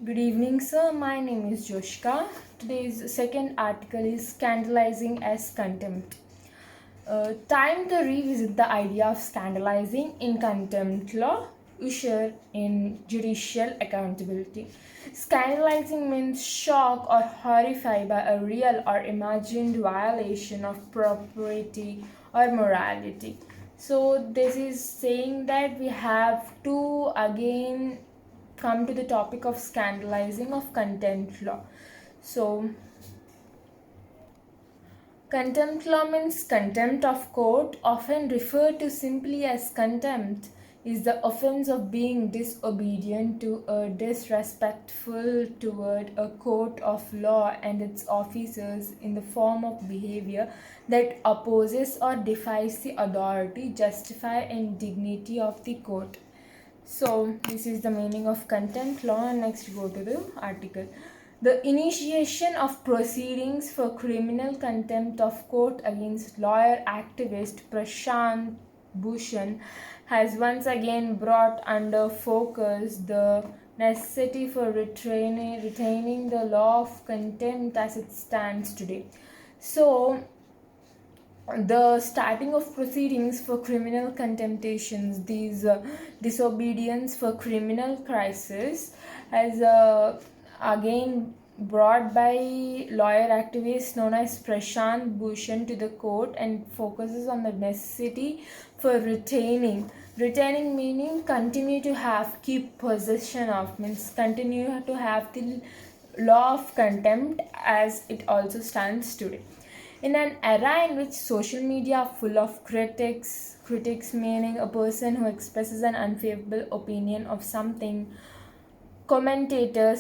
Good evening, sir. My name is Joshka. Today's second article is Scandalizing as Contempt. Time to revisit the idea of scandalizing in contempt law, usher in judicial accountability. Scandalizing means shock or horrify by a real or imagined violation of propriety or morality. So, this is saying that we have to again come to the topic of scandalizing of contempt law. So, contempt law means contempt of court, often referred to simply as contempt, is the offense of being disobedient to or disrespectful toward a court of law and its officers in the form of behavior that opposes or defies the authority, justify, and dignity of the court. So, this is the meaning of contempt law. Next, go to the article. The initiation of proceedings for criminal contempt of court against lawyer activist Prashant Bhushan has once again brought under focus the necessity for retaining the law of contempt as it stands today. So, the starting of proceedings for criminal contemptations, these disobedience for criminal crisis, as again brought by lawyer activist known as Prashant Bhushan to the court and focuses on the necessity for retaining meaning continue to have, keep possession of, means continue to have the law of contempt as it also stands today. In an era in which social media are full of critics meaning a person who expresses an unfavorable opinion of something, commentator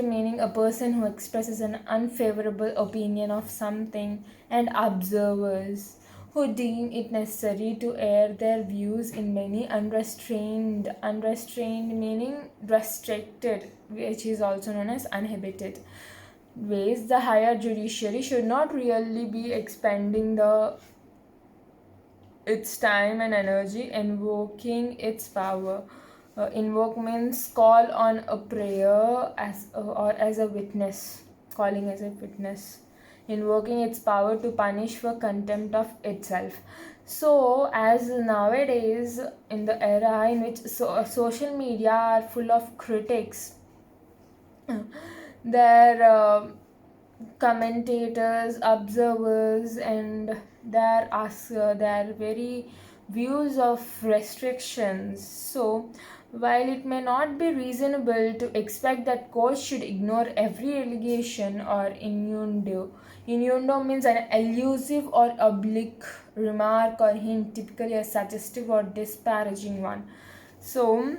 meaning a person who expresses an unfavorable opinion of something, and observers who deem it necessary to air their views in many unrestrained meaning restricted, which is also known as uninhibited ways, the higher judiciary should not really be expending its time and energy invoking its power. Invoke means call on a prayer or as a witness, calling as a witness, invoking its power to punish for contempt of itself. So, as nowadays in the era in which social media are full of critics, their commentators, observers, and their very views of restrictions. So, while it may not be reasonable to expect that courts should ignore every allegation or innuendo means an elusive or oblique remark or hint, typically a suggestive or disparaging one. So,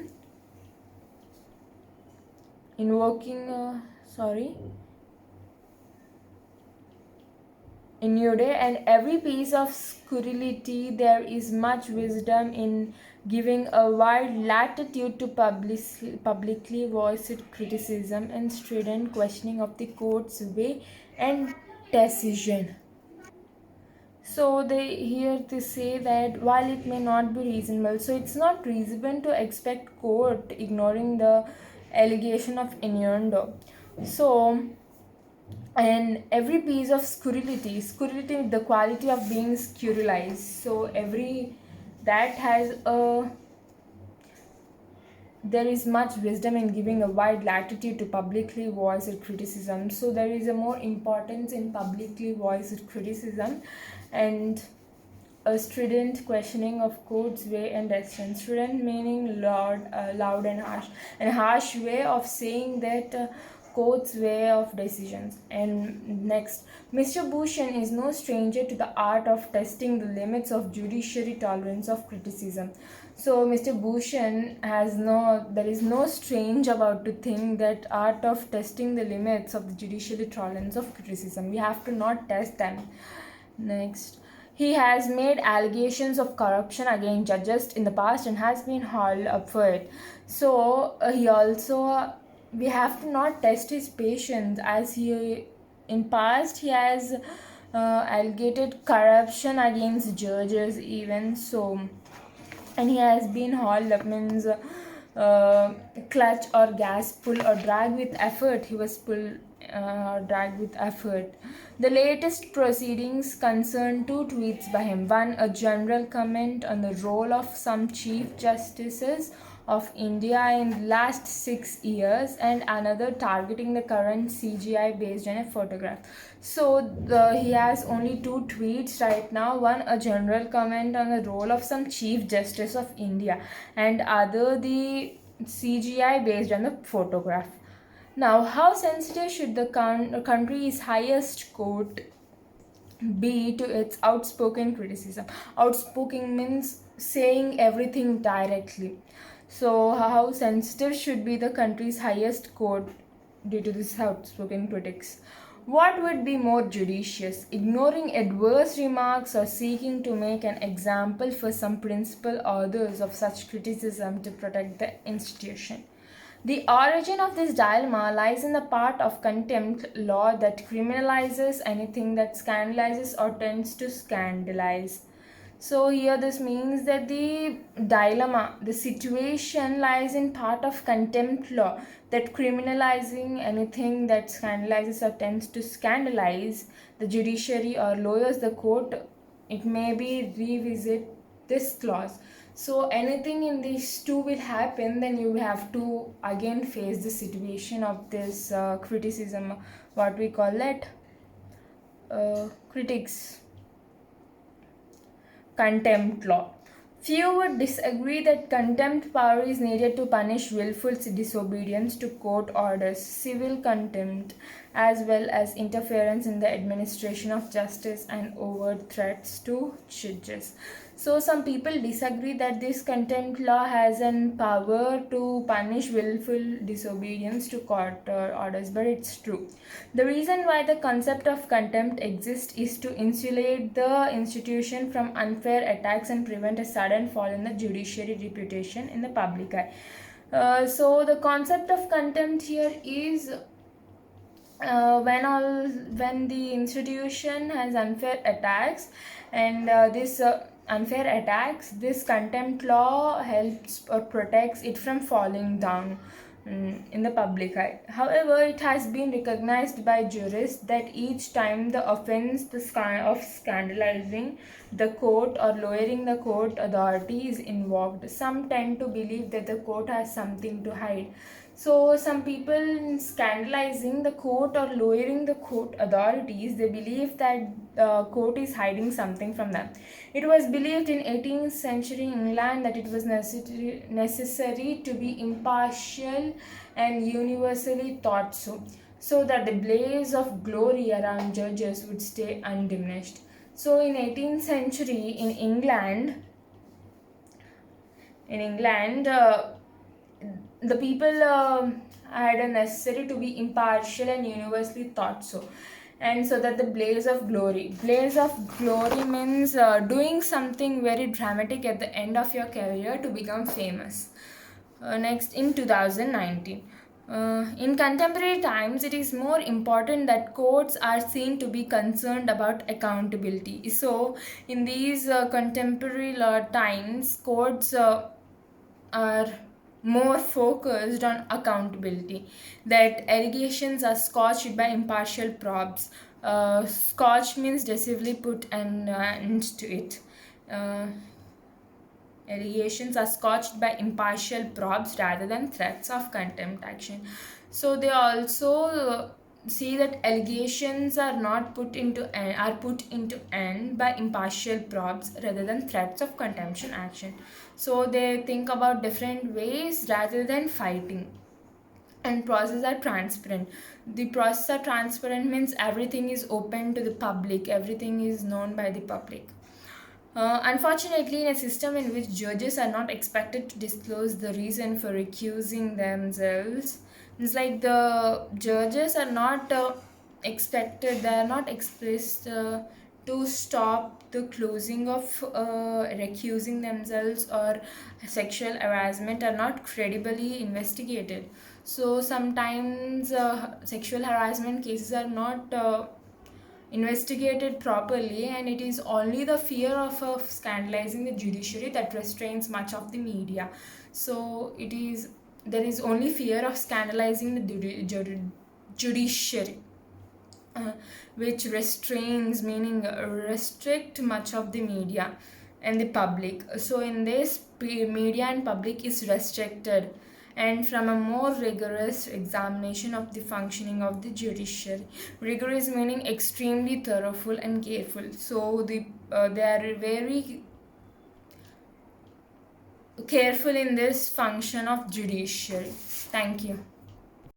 invoking, sorry. Innude and every piece of scurrility, there is much wisdom in giving a wide latitude to publicly voiced criticism and strident questioning of the court's way and decision. So they say that while it may not be reasonable, so it's not reasonable to expect court ignoring the allegation of innuendo. So, and every piece of scurrility with the quality of being scurrilized, so every that has a, there is much wisdom in giving a wide latitude to publicly voiced criticism. So there is a more importance in publicly voiced criticism and a strident questioning of court's way and decision. Strident meaning loud and harsh way of saying that court's way of decisions. And next, Mr. Bhushan is no stranger to the art of testing the limits of judiciary tolerance of criticism. So Mr. Bhushan there is no strange about to think that art of testing the limits of the judiciary tolerance of criticism. We have to not test them. Next, he has made allegations of corruption against judges in the past and has been hauled up for it. So he also, we have to not test his patience, as he in past he has allegated corruption against judges even. So, and he has been hauled up, means uh, clutch or gas pull or drag with effort. He was dragged with effort. The latest proceedings concern two tweets by him. One, a general comment on the role of some chief justices of India in the last 6 years, and another targeting the current CGI based on a photograph. So he has only two tweets right now. One, a general comment on the role of some chief justice of India, and other the CGI based on the photograph. Now, how sensitive should the country's highest court be to its outspoken criticism? Outspoken means saying everything directly. So, how sensitive should be the country's highest court due to this outspoken critics? What would be more judicious, ignoring adverse remarks or seeking to make an example for some principal authors of such criticism to protect the institution? The origin of this dilemma lies in the part of contempt law that criminalizes anything that scandalizes or tends to scandalize. So here this means that the dilemma, the situation lies in part of contempt law that criminalizing anything that scandalizes or tends to scandalize the judiciary or lowers the court. It may be revisit this clause. So anything in these two will happen, then you have to again face the situation of this criticism, what we call it, critics. Contempt law. Few would disagree that contempt power is needed to punish willful disobedience to court orders, civil contempt, as well as interference in the administration of justice and overt threats to judges. So some people disagree that this contempt law has an power to punish willful disobedience to court orders, but it's true. The reason why the concept of contempt exists is to insulate the institution from unfair attacks and prevent a sudden fall in the judiciary reputation in the public eye. So the concept of contempt here is when the institution has unfair attacks, and this unfair attacks, this contempt law helps or protects it from falling down in the public eye. However, it has been recognized by jurists that each time the offense of scandalizing the court or lowering the court authority is invoked, some tend to believe that the court has something to hide. So some people scandalizing the court or lowering the court authorities, they believe that the court is hiding something from them. It was believed in 18th century England that it was necessary to be impartial and universally thought so that the blaze of glory around judges would stay undiminished. So in 18th century in England, the people had a necessary to be impartial and universally thought so, and so that the blaze of glory means doing something very dramatic at the end of your career to become famous. Next, in 2019, in contemporary times, it is more important that courts are seen to be concerned about accountability. So in these contemporary times, courts are more focused on accountability, that allegations are scotched by impartial probes. Scotch means decisively put an end to it. Allegations are scotched by impartial probes rather than threats of contempt action. So they also see that allegations are not put into end by impartial probes rather than threats of contempt action. So they think about different ways rather than fighting. And processes are transparent. The process are transparent means everything is open to the public, everything is known by the public. Unfortunately, in a system in which judges are not expected to disclose the reason for recusing themselves, it's like the judges are not expected, they are not expressed to stop the closing of recusing themselves, or sexual harassment are not credibly investigated. So sometimes sexual harassment cases are not investigated properly, and it is only the fear of scandalizing the judiciary that restrains much of the media. So there is only fear of scandalizing the judiciary, uh, which restrains, meaning restrict much of the media and the public. So in this, media and public is restricted, and from a more rigorous examination of the functioning of the judiciary. Rigorous meaning extremely thorough and careful. So they are very careful in this function of judiciary. Thank you.